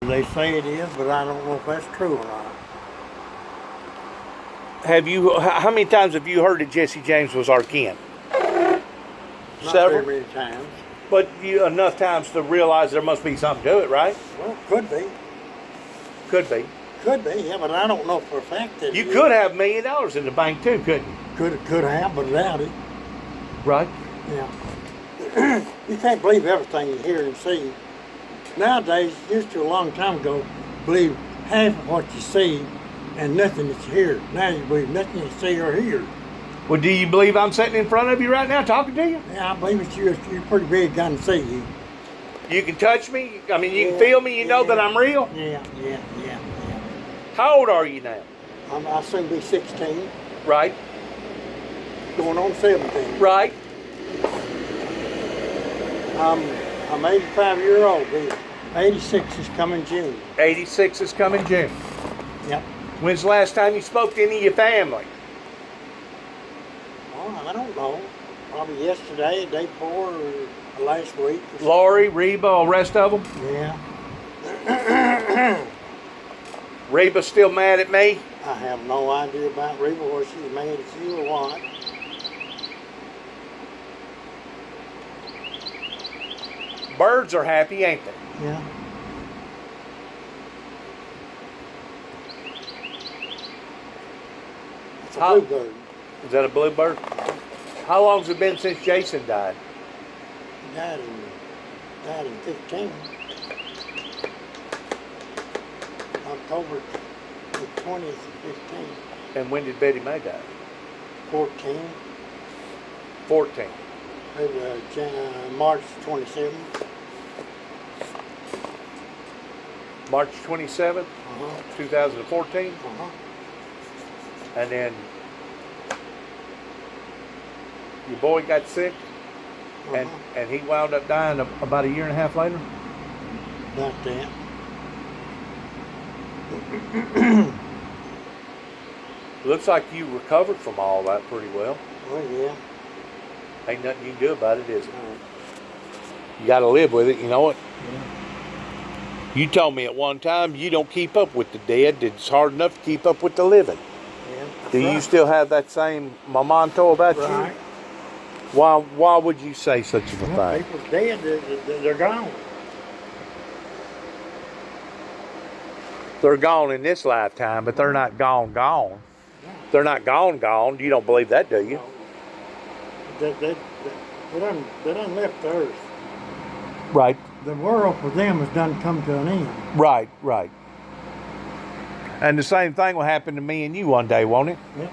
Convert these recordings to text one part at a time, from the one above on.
They say it is, but I don't know if that's true or not. How many times have you heard that Jesse James was our kin? Not Several. very many times. But enough times to realize there must be something to it, right? Well, could be. Could be. Could be, yeah, but I don't know for a fact that You could have $1 million in the bank too, couldn't you? Could have, but without it. Right. Yeah. You can't believe everything you hear and see. Nowadays, used to a long time ago, believe half of what you see and nothing that you hear. Now you believe nothing you see or hear. Well, do you believe I'm sitting in front of you right now talking to you? Yeah, I believe it's you. You're pretty big, I can see you. You can touch me? I mean, you can feel me? You know that I'm real? Yeah. How old are you now? I'll soon be 16. Right. Going on 17. Right. I'm 85 years old. 86 is coming June. 86 is coming June. Yep. When's the last time you spoke to any of your family? Oh, I don't know. Probably yesterday, the day before, or last week. Lori, Reba, all the rest of them? Yeah. Reba's still mad at me? I have no idea about Reba, whether she's mad at you or what. Birds are happy, ain't they? Yeah. It's a bluebird. Is that a bluebird? How long's it been since Jason died? He died in 15. October the 20th of 15. And when did Betty Mae die? 14. 14. March 27th. March 27th, 2014. And then your boy got sick, and he wound up dying about a year and a half later. About that. Looks like you recovered from all that pretty well. Oh, yeah. Ain't nothing you can do about it, is it? You got to live with it, you know it? Yeah. You told me at one time you don't keep up with the dead. It's hard enough to keep up with the living. Yeah, do you still have that same memento about you? Why would you say such a thing? People's dead, they're gone. They're gone in this lifetime, but they're not gone. They're not gone. You don't believe that, do you? No. They done left the earth. Right. The world for them has done come to an end. Right. And the same thing will happen to me and you one day, won't it? Yep.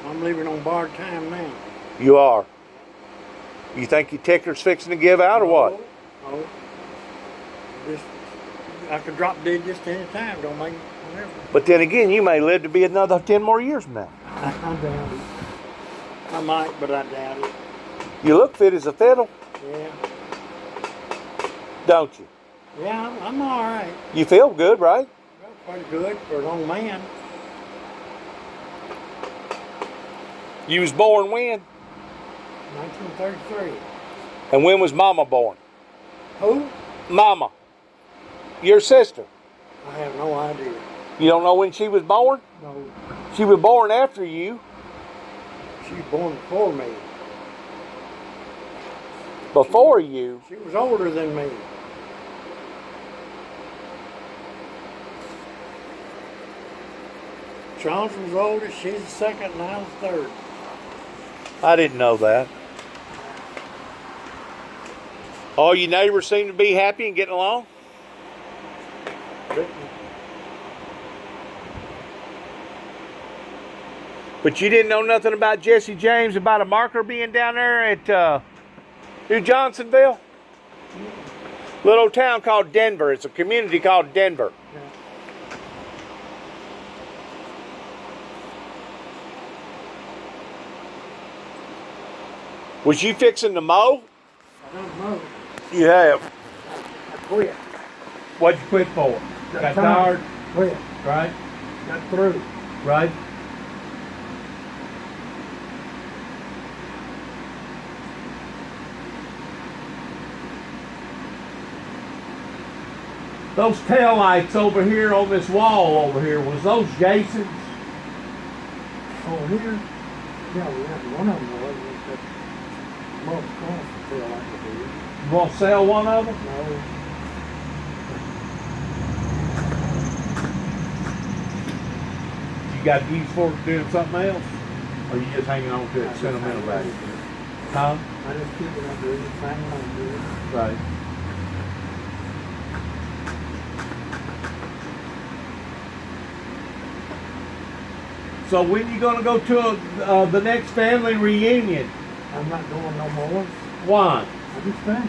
I'm leaving on borrowed time now. You are. You think your ticker's fixing to give out or what? Oh. I could drop dead just any time, don't make whatever. But then again, you may live to be another 10 more years from now. I doubt it. I might, but I doubt it. You look fit as a fiddle. Yeah. Don't you? Yeah, I'm all right. You feel good, right? Well, pretty good for an old man. You was born when? 1933. And when was Mama born? Who? Mama. Your sister. I have no idea. You don't know when she was born? No. She was born after you. She was born before me. Before you? She was older than me. Charles was oldest, she's the second, and I was third. I didn't know that. All your neighbors seem to be happy and getting along? But you didn't know nothing about Jesse James, about a marker being down there at New Johnsonville? Little town called Denver. It's a community called Denver. Yeah. Was you fixing to mow? I don't know. You have. I quit. What'd you quit for? Got tired? Quit. Right? Got through. Right? Those tail lights over here on this wall over here, was those Jason's? Over here? Yeah, we had one of them was that mob's car for tail light over here. You want to sell one of them? No. You got these for doing something else? Or you just hanging on to it sentimental value? Huh? I just keep it under it, just hanging on to it. Right. So when you gonna go to the next family reunion? I'm not going no more. Why? I just think.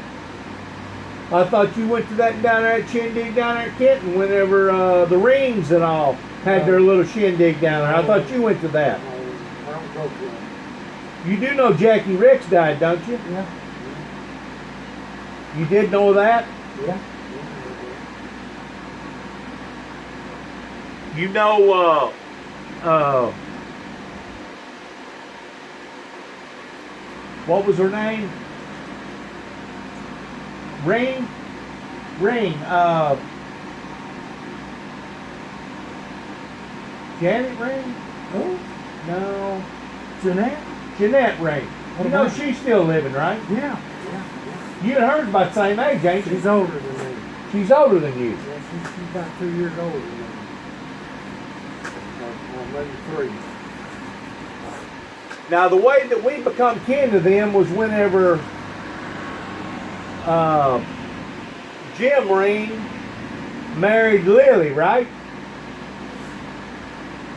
I thought you went to that down there at Shindig down there at Kenton whenever the Rings and all had their little shindig down there. I thought you went to that. I don't go to it. You do know Jackie Ricks died, don't you? Yeah. You did know that? Yeah. You know, what was her name? Ring, Janet Ring? Oh, No, Jeanette? Jeanette Ring. What You know about her? she's still living, right? Yeah. You and her's about the same age, ain't she? She's older than me. She's older than you. Yeah, she's about 2 years older than me. Or maybe 3. Now, the way that we become kin to them was whenever Jim Ring married Lily, right?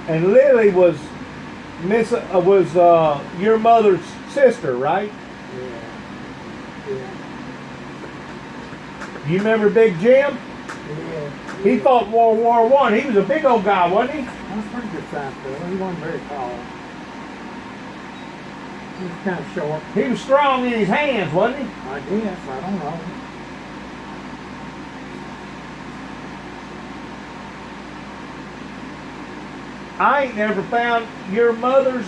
And Lily was your mother's sister, right? Yeah. You remember Big Jim? Yeah. He fought World War I. He was a big old guy, wasn't he? That was a pretty good size fella. He wasn't very tall. He was kind of short. He was strong in his hands, wasn't he? I guess. I don't know. I ain't never found your mother's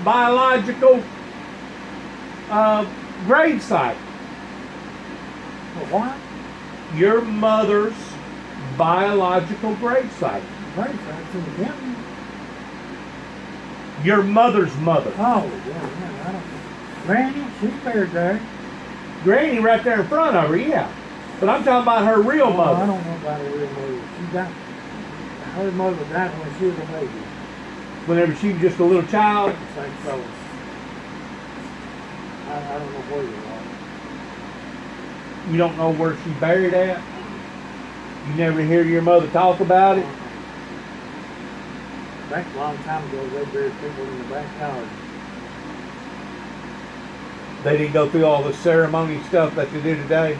biological grave site. Well, what? Your mother's biological grave site. Very fast in the county. Your mother's mother. Oh, yeah, I don't know. Granny, she's buried there. Granny right there in front of her, yeah. But I'm talking about her real Oh, I mother. don't know about her real mother. Her mother died when she was a baby. Whenever she was just a little child. Same fellow. I don't know where you are. You don't know where she's buried at. You never hear your mother talk about it. Back a long time ago, they buried people in the backyard. They didn't go through all the ceremony stuff that they do today.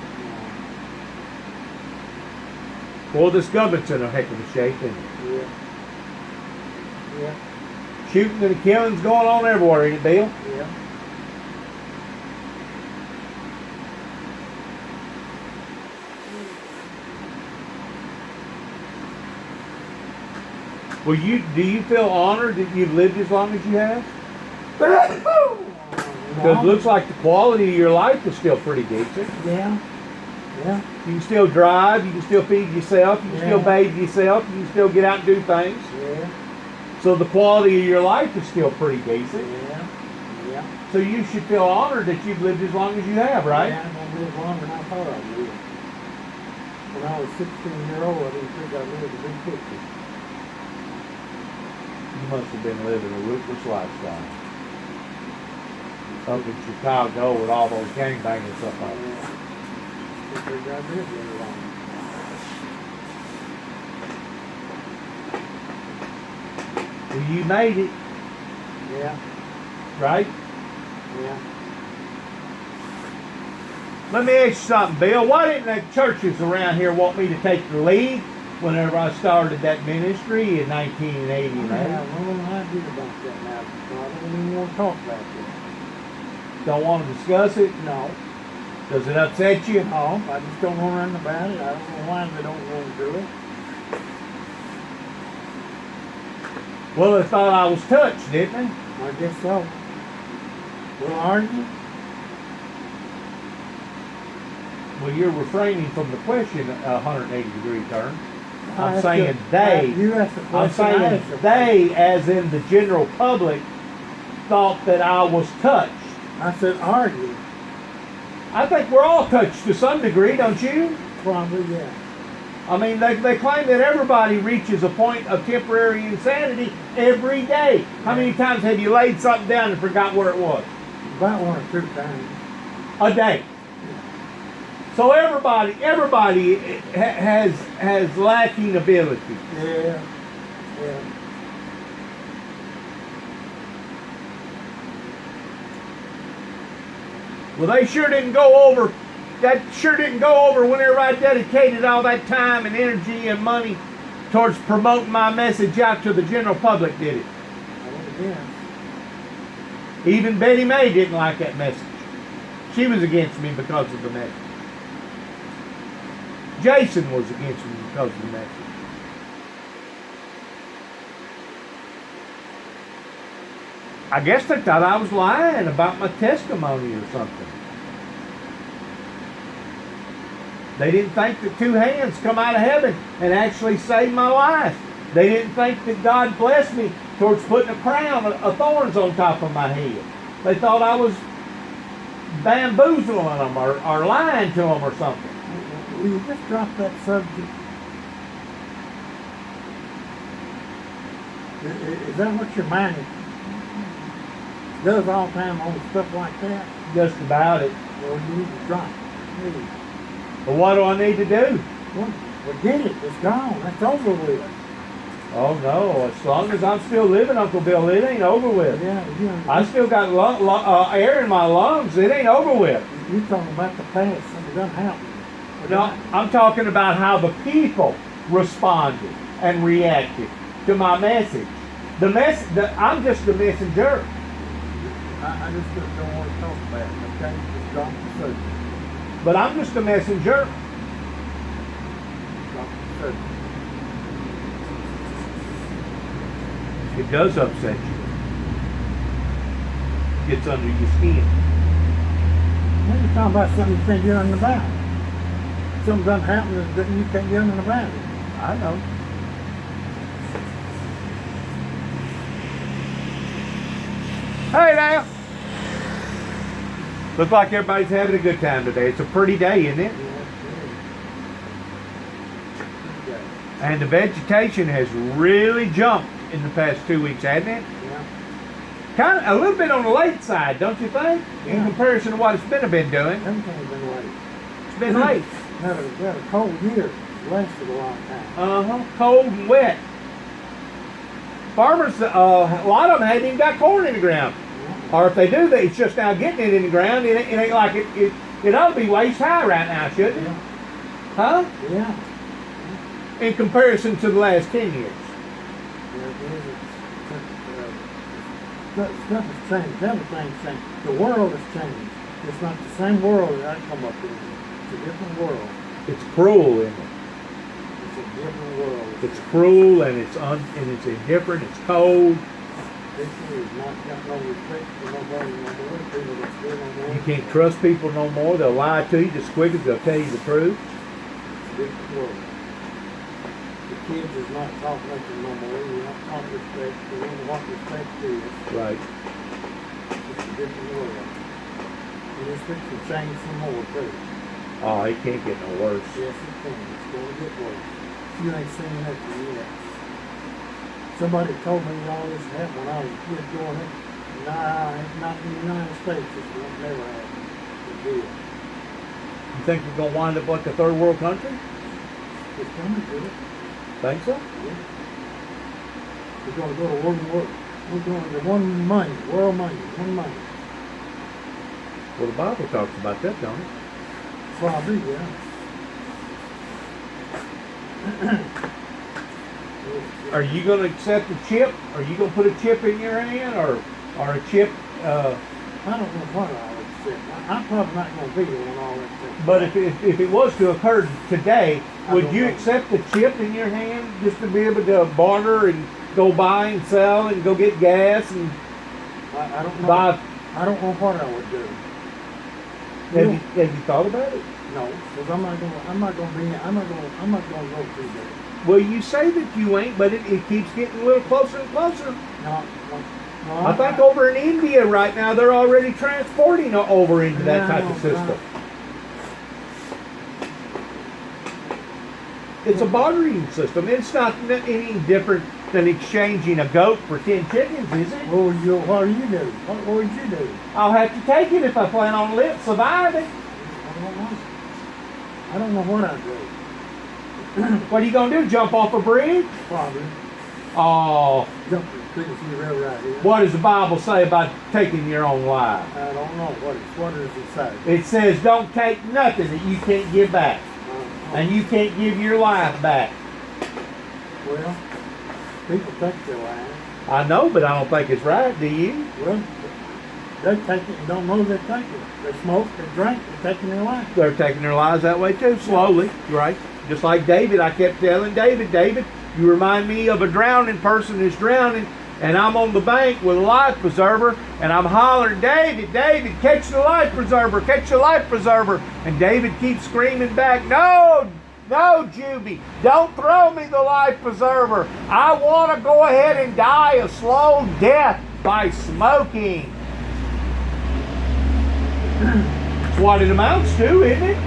Well, this government's in a heck of a shape, isn't it? Yeah. Shooting and killing's going on everywhere, ain't it, Bill? Yeah. Well, do you feel honored that you've lived as long as you have? Because it looks like the quality of your life is still pretty decent. Yeah. You can still drive, you can still feed yourself, you can still bathe yourself, you can still get out and do things. Yeah. So the quality of your life is still pretty decent. Yeah. So you should feel honored that you've lived as long as you have, right? Yeah, I'm going to live longer than I thought I would. When I was 16-year-old, I didn't think I'd live to be 50. You must have been living a ruthless lifestyle. Up in Chicago with all those gangbangers up there. Yeah. I think I did very long. Well, you made it, Yeah. right? Yeah. Let me ask you something, Bill. Why didn't the churches around here want me to take the lead whenever I started that ministry in 1989? I have no idea about that now. I don't even want to talk about that. Don't want to discuss it? No. Does it upset you? No, I just don't want to run about it. I don't know why they don't want to do it. Well, they thought I was touched, didn't they? I guess so. We'll argue. Well, you're refraining from the question, 180-degree turn. I'm asked saying you- they. You asked the question. I'm I saying asked the they, as in the general public, thought that I was touched. question. I said, are you? I think we're all touched to some degree, don't you? Probably, yeah. I mean, they claim that everybody reaches a point of temporary insanity every day. How many times have you laid something down and forgot where it was? About 1 or 2 times. A day. So everybody has lacking ability. Yeah. Yeah. Well, they sure didn't go over. That sure didn't go over whenever I dedicated all that time and energy and money towards promoting my message out to the general public, did it? Oh, yeah. Even Betty May didn't like that message. She was against me because of the message. Jason was against me because of the message. I guess they thought I was lying about my testimony or something. They didn't think that 2 hands come out of heaven and actually saved my life. They didn't think that God blessed me towards putting a crown of thorns on top of my head. They thought I was bamboozling them or lying to them or something. Will you just drop that subject? Is that what your mind does all the time on stuff like that? Just about it. Well, you need to drop it. Please. But what do I need to do? Well, forget it. It's gone. That's over with. Oh no, as long as I'm still living, Uncle Bill, it ain't over with. Yeah, I still got air in my lungs. It ain't over with. You're talking about the past. Something done happened. No, I'm talking about how the people responded and reacted to my message. I'm just the messenger. I just don't want to talk about it, okay? Just drop the subject. But I'm just a messenger. Drop the subject. It does upset you. Gets under your skin. When you're talking about something you can't do nothing about. Something done happened that you can't do nothing about it. I know. Hey now. Looks like everybody's having a good time today. It's a pretty day, isn't it? Yeah. And the vegetation has really jumped in the past 2 weeks, hasn't it? Yeah. Kind of a little bit on the late side, don't you think? In Yeah. comparison to what it's been doing. Everything's been late. It's been late. Had a cold year. Lasted a long time. Cold and wet. Farmers, a lot of them hadn't even got corn in the ground. Or if they do, it's just now getting it in the ground. It ain't like it ought to be waist high right now, shouldn't it? Yeah. Huh? Yeah. In comparison to the last 10 years. Stuff has changed. Everything's changed. The world has changed. It's not the same world that I come up in. It's a different world. It's cruel, isn't it? It's a different world. It's cruel and it's indifferent. It's cold. This is not got no respect for nobody no more. People that's still no more. You can't trust people no more. They'll lie to you just quick as they'll tell you the truth. It's a different world. The kids is not taught nothing no more. You're not taught respect. They don't know what respect is. Right. It's a different world. And it's fixing to change some more too. Oh, it can't get no worse. Yes, it can. It's going to get worse. You ain't seen nothing yet. Somebody told me all this happened when I was a kid growing up. Nah, not in the United States. This will never happen. It did. You think we're going to wind up like a third world country? It's coming to it. Think so? Yeah. We're going to go to one world. We're going to one money, world money, one money. Well, the Bible talks about that, don't it? Probably, yeah. Are you going to accept a chip? Are you going to put a chip in your hand or a chip? I don't know what I would accept. I'm probably not going to be here when all that stuff. But if it was to occur today, I would don't you know. accept a chip in your hand just to be able to barter and go buy and sell and go get gas and I don't know. buy? I don't know what I would do. Have you thought about it? No, because I'm not gonna go through there. Well, you say that you ain't, but it keeps getting a little closer and closer. No, I think over in India right now, they're already transporting over into that type of system. It's a bartering system. It's not any different than exchanging a goat for 10 chickens, is it? What do you do? What would you do? I'll have to take it if I plan on surviving. I don't know what I'd do. What are you going to do, jump off a bridge? Probably. Oh. Jump the quickest you ever right here. What does the Bible say about taking your own life? I don't know. What does it say? It says don't take nothing that you can't give back. And you can't give your life back. Well, people take their lives. I know, but I don't think it's right, do you? Well, they take it and don't know they're taking it. They smoke, they drink, they're taking their lives. They're taking their lives that way too, slowly, right? Just like David, I kept telling David, you remind me of a drowning person who's drowning, and I'm on the bank with a life preserver, and I'm hollering, David, catch the life preserver, catch the life preserver. And David keeps screaming back, no, Juby, don't throw me the life preserver. I want to go ahead and die a slow death by smoking. That's what it amounts to, isn't it?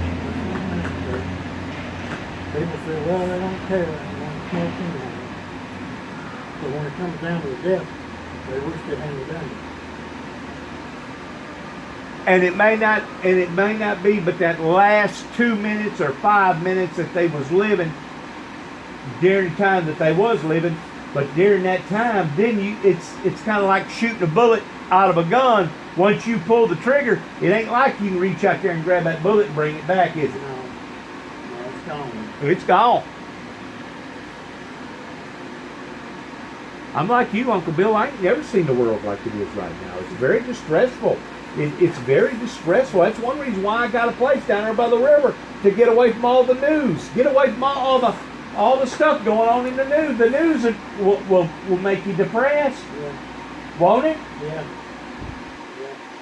People say, well, they don't care. They want to smoke anyway. But when it comes down to the death, they wish they hadn't done it. And it may not be, but that last 2 minutes or 5 minutes that they was living during the time that they was living, but during that time, then it's kind of like shooting a bullet out of a gun. Once you pull the trigger, it ain't like you can reach out there and grab that bullet and bring it back, is it? No, it's gone. It's gone. I'm like you, Uncle Bill. I ain't never seen the world like it is right now. It's very distressful. It's very distressful. That's one reason why I got a place down there by the river, to get away from all the news, get away from all the stuff going on in the news. The news will make you depressed, won't it? Yeah.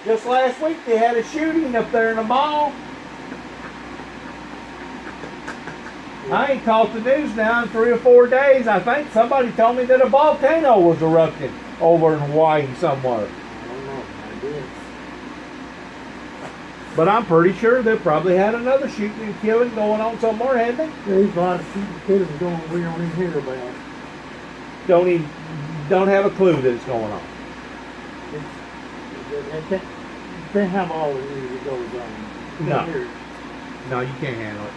Just last week they had a shooting up there in the mall. I ain't caught the news now in 3 or 4 days. I think somebody told me that a volcano was erupting over in Hawaii somewhere. I don't know. I did. But I'm pretty sure they probably had another shooting and killing going on somewhere, hadn't they? There's a lot of shooting killing going on we don't even hear about. Don't have a clue that it's going on. They can't have all the news that goes on. No. Hear it. No, you can't handle it.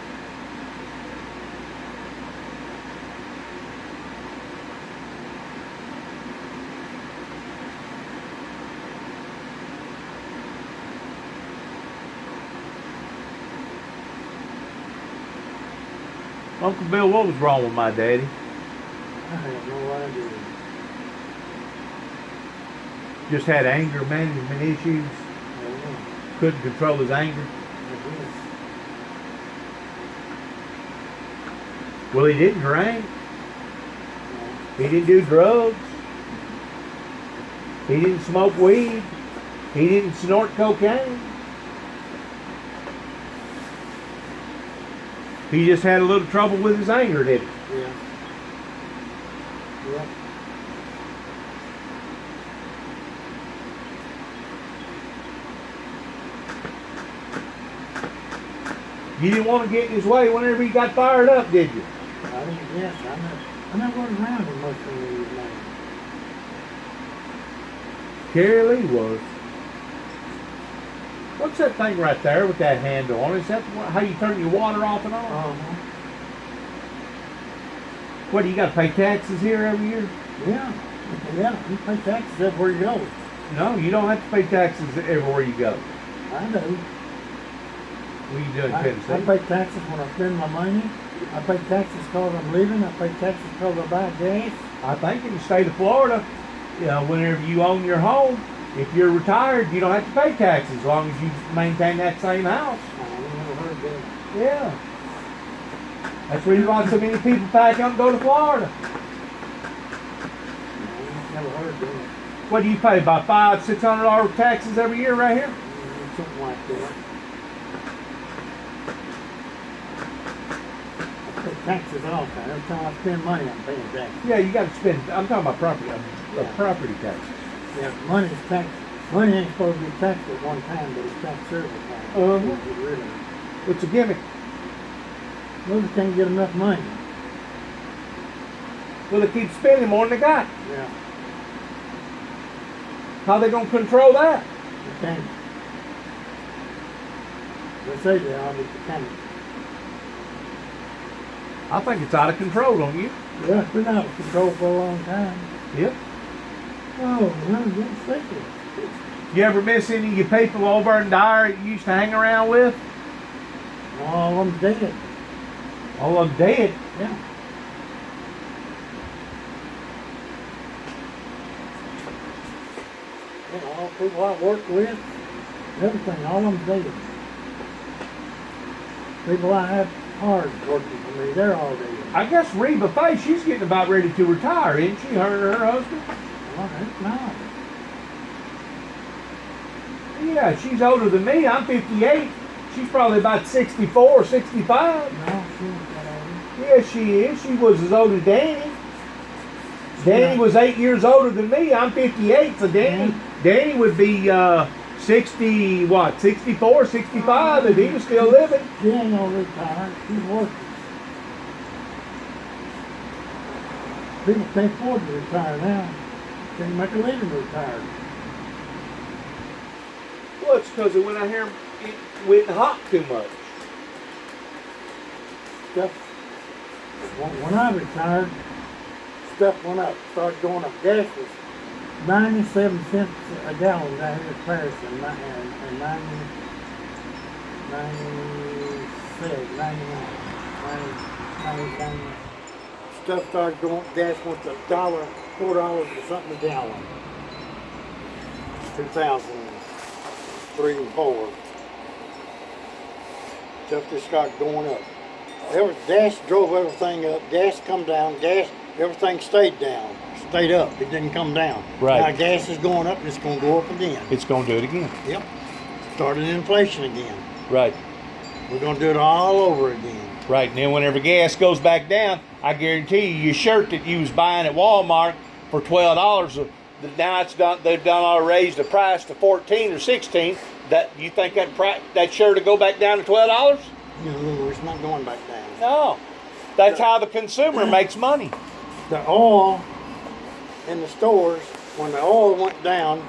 Uncle Bill, what was wrong with my daddy? I have no idea. Just had anger management issues. I don't know. Couldn't control his anger. I guess. Well, he didn't drink. No. He didn't do drugs. He didn't smoke weed. He didn't snort cocaine. He just had a little trouble with his anger, didn't he? Yeah. Yeah. You didn't want to get in his way whenever he got fired up, did you? I didn't guess. I never went around him much when he was mad. Carrie Lee was. What's that thing right there with that handle on it? Is that how you turn your water off and on? Uh-huh. What, you got to pay taxes here every year? Yeah. Yeah. You pay taxes everywhere you go. No, you don't have to pay taxes everywhere you go. I do. What are you doing in I Tennessee? pay taxes when I spend my money. I pay taxes because I'm living. I pay taxes because I buy gas. I think in the state of Florida, you know, whenever you own your home, if you're retired, you don't have to pay taxes as long as you maintain that same house. I never heard that. Yeah. That's the reason why so many people pack up and go to Florida. I never heard that. What do you pay? About $500-$600 taxes every year right here? Something like that. taxes also. Every time I spend money, I'm paying taxes. Yeah, you got to spend. I'm talking about property. Yeah. Property taxes. Yeah, money's taxed. Money ain't supposed to be taxed at one time, but it's taxed several times. Get rid of it. It's a gimmick. Well, they can't get enough money. Well, they keep spending more than they got. Yeah, How they gonna control that? they can't. They say they are, but they can't. I think it's out of control, don't you? Yeah, it's been out of control for a long time. Yep. Oh, no, don't think it. You ever miss any of your people over in Dyer you used to hang around with? All of them dead. All of them dead. Yeah. You know, all the people I work with, everything, all of them dead. People I have hard working for me, they're all dead. I guess Reba Faye, she's getting about ready to retire, isn't she? Her husband? Well, it's not. Yeah, she's older than me. I'm 58. She's probably about 64, 65. No, she ain't that old. Yeah, she is. She was as old as Danny. Danny was 8 years older than me. I'm 58, so Danny would be 60, what, 64, 65 if he was still living. She ain't gonna retire. She's working. People can't afford to retire now. Can't make a living retired. Well, it's because when I hear it went hot too much. Stuff. When I retired, stuff went up, started going up. Gas was 97 cents a gallon down here in Paris in 97, 99, 99. Stuff started going, gas went to $1, $4 or something a gallon. 2003 and 4. Stuff just started going up. Gas drove everything up. Gas come down. Gas, everything stayed down. Stayed up. It didn't come down. Right. Now gas is going up. It's going to go up again. It's going to do it again. Yep. Started inflation again. Right. We're going to do it all over again. Right. And then whenever gas goes back down, I guarantee you, your shirt that you was buying at Walmart for $12, now it's done. They've done all raised the price to $14 or $16. That you think that shirt will go back down to $12? No, it's not going back down. No. That's how the consumer makes money. The oil in the stores, when the oil went down,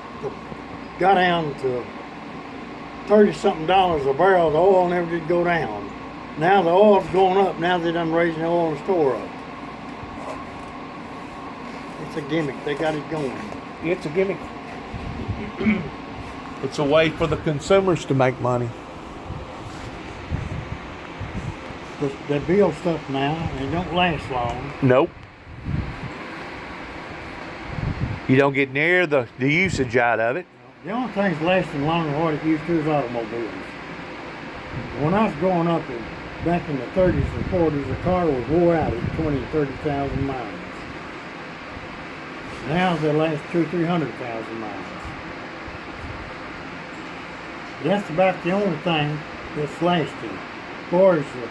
got down to $30-something a barrel, the oil never did go down. Now the oil's going up. Now they done raising the oil in the store up. It's a gimmick. They got it going. It's a gimmick. It's a way for the consumers to make money. They build stuff now, and it don't last long. Nope. You don't get near the usage out of it. The only thing's lasting longer than what it used to is automobiles. When I was growing up, back in the 30s and 40s, the car was wore out at 20 and 30,000 miles. Now they last 200,000-300,000 miles. That's about the only thing that's lasting. As far as the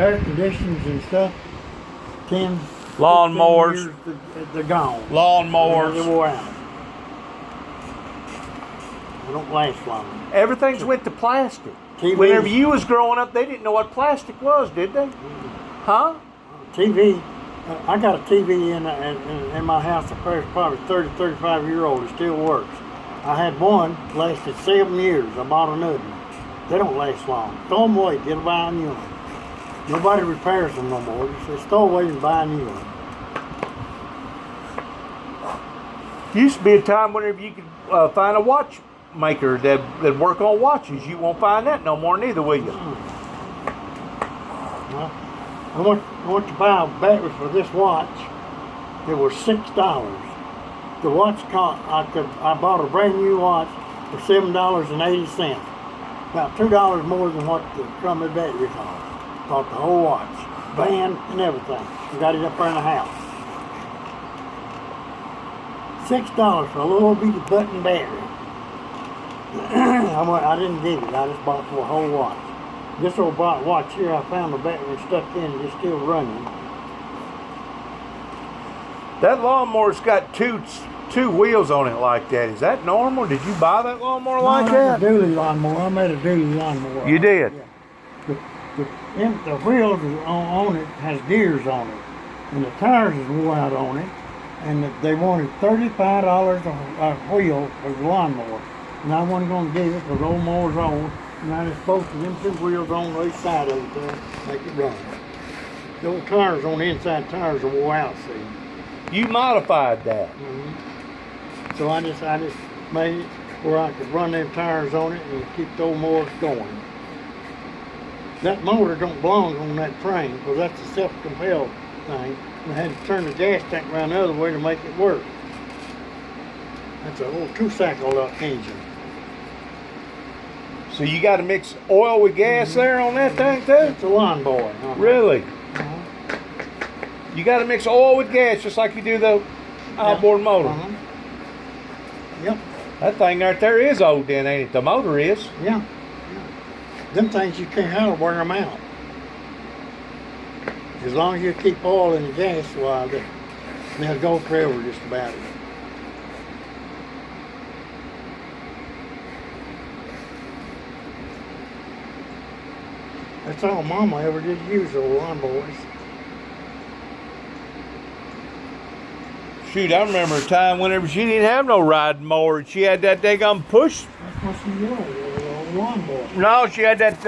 air conditioners and stuff, 10, Lawnmowers. 15 years, they're gone. Lawnmowers. They wore out. They don't last long. Everything's went to plastic. TV. Whenever you was growing up, they didn't know what plastic was, did they? Huh? TV. I got a TV in my house that was probably 30, 35-year-old. It still works. I had one, lasted 7 years. I bought another one. They don't last long. Throw them away. Get a buy a new one. Nobody repairs them no more. Just throw away and buy a new one. Used to be a time whenever you could find a watchmaker that work on watches. You won't find that no more neither, will you? Well, I went to buy a battery for this watch. It was $6. The watch cost, I bought a brand new watch for $7.80. About $2 more than what the crummy battery cost. Bought the whole watch, band and everything. We got it up there in the house. $6 for a little bitty button battery. I didn't get it. I just bought the whole watch. This old watch here, I found the battery stuck in, it's still running. That lawnmower's got two wheels on it like that. Is that normal? Did you buy that lawnmower like that? That's a dually lawnmower. I made a dually lawnmower. You did? Yeah. The wheels on it has gears on it, and the tires is wore out on it, and they wanted $35 a wheel for the lawnmower, and I wasn't going to give it because the old mower's on, and I just bolted them two wheels on each side of it there, make it run. The old tires on the inside tires are wore out, see. You modified that. Mm-hmm. So I just made it where I could run them tires on it and keep the old mowers going. That motor don't belong on that frame because that's a self-compelled thing. And I had to turn the gas tank around the other way to make it work. That's a whole two-cycle engine. So you got to mix oil with gas there on that thing too? It's a lawnmower. Huh? Really? You got to mix oil with gas just like you do the outboard motor. Yep. That thing right there is old then, ain't it? The motor is. Yeah. Them things you can't hardly wear them out. As long as you keep oil in the gas, well, they'll go forever just about it. That's all Mama ever did use those lawnmowers. Shoot, I remember a time whenever she didn't have no riding mower. She had that daggone push. That's what she was, a lawnmower. No, she had that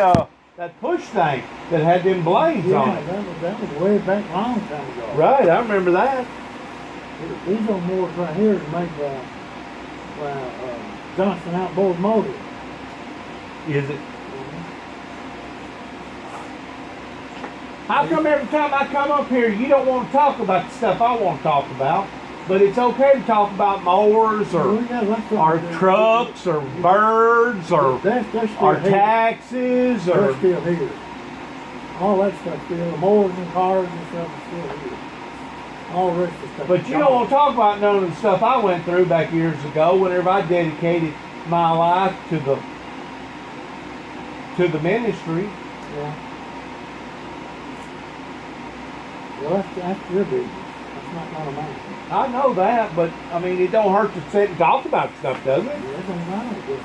push thing that had them blades on it. That was way back a long time ago. Right, I remember that. These old mowers right here make Johnson outboard motor. Is it? How come every time I come up here, you don't want to talk about the stuff I want to talk about? But it's okay to talk about mowers or trucks or birds or taxes or... They're still here. All that stuff still, the mowers and cars and stuff is still here. All the rest of the stuff. But you don't want to talk about none of the stuff I went through back years ago whenever I dedicated my life to the ministry. Yeah. Well, that's your business. That's not none of mine. I know that, but I mean, it don't hurt to sit and talk about stuff, does it? Yeah, it don't matter if it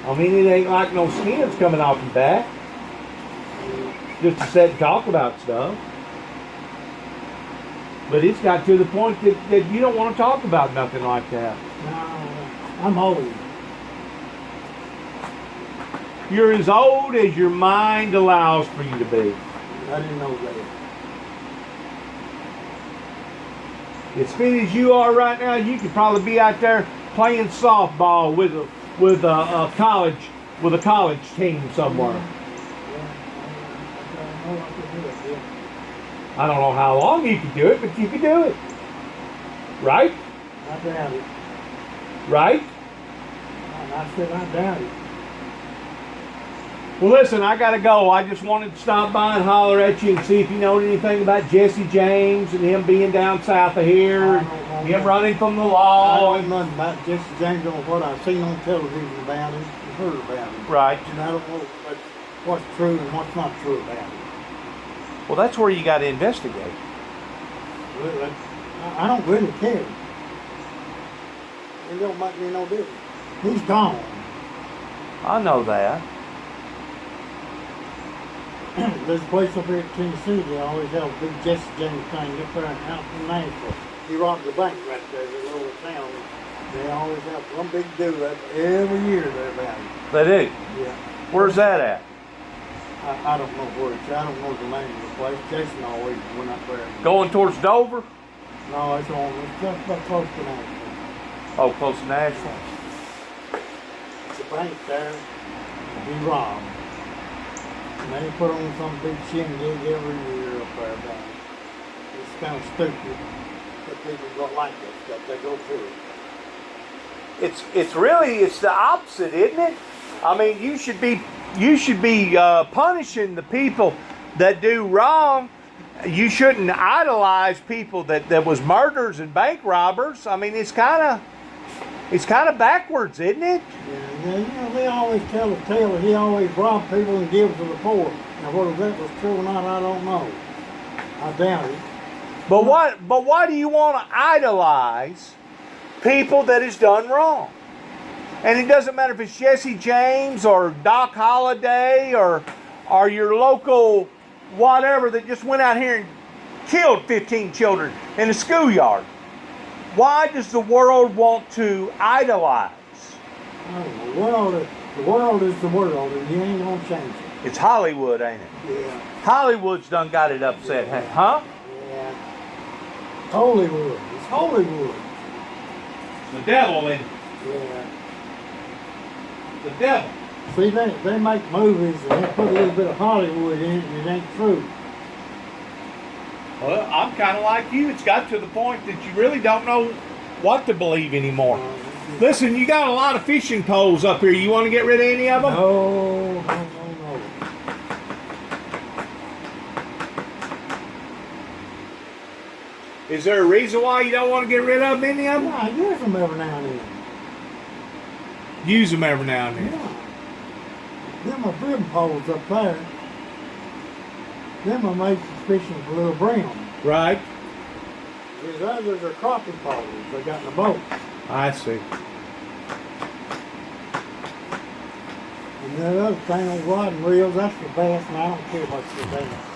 does. I mean, it ain't like no skins coming off your back. Just to sit and talk about stuff. But it's got to the point that you don't want to talk about nothing like that. No, I'm old. You're as old as your mind allows for you to be. I didn't know that. As fit as you are right now, you could probably be out there playing softball with a college team somewhere. I don't know how long you could do it, but you could do it. Right? I doubt it. Right? I said I doubt it. Well, listen, I got to go. I just wanted to stop by and holler at you and see if you know anything about Jesse James and him being down south of here, and him running from the law. I don't know nothing about Jesse James on what I've seen on television about him and heard about him. Right. And I don't know what's true and what's not true about him. Well, that's where you got to investigate. Well, I don't really care. It don't make me no difference. He's gone. I know that. There's a place up here in Tennessee, they always have a big Jesse James thing up there out in Nashville. He robbed the bank right there, the little town. They always have one big do that every year there about it. They do? Yeah. Where's that at? I don't know where it's, I don't know the name of the place. Jason always went up there. Going towards Dover? No, it's just about close to Nashville. Oh, close to Nashville. It's a bank there, he robbed. And they put on some big shindig every year up there about it. It's kind of stupid, but people don't like that stuff. They go through it. It's the opposite, isn't it? I mean, you should be punishing the people that do wrong. You shouldn't idolize people that was murderers and bank robbers. I mean, it's kind of It's kind of backwards, isn't it? Yeah, you know, they always tell the tale that he always robbed people and gives to the poor. Now, whether that was true or not, I don't know. I doubt it. But why do you want to idolize people that has done wrong? And it doesn't matter if it's Jesse James or Doc Holliday or your local whatever that just went out here and killed 15 children in a schoolyard. Why does the world want to idolize? Oh, the world is the world, and you ain't gonna change it. It's Hollywood, ain't it? Yeah. Hollywood's done got it upset, huh? Yeah. Hollywood. It's Hollywood. The devil in it. Yeah. The devil. See, they make movies and they put a little bit of Hollywood in it, and it ain't true. Well, I'm kind of like you. It's got to the point that you really don't know what to believe anymore. Listen, you got a lot of fishing poles up here. You want to get rid of any of them? No. Is there a reason why you don't want to get rid of any of them? Yeah, I use them every now and then. Use them every now and then. Yeah. Them are brim poles up there. Them are made for fishing for little brim. Right. These others are crappie poles they got in the boat. I see. And that other thing on rod and reels, that's for bass, and I don't care what you're doing.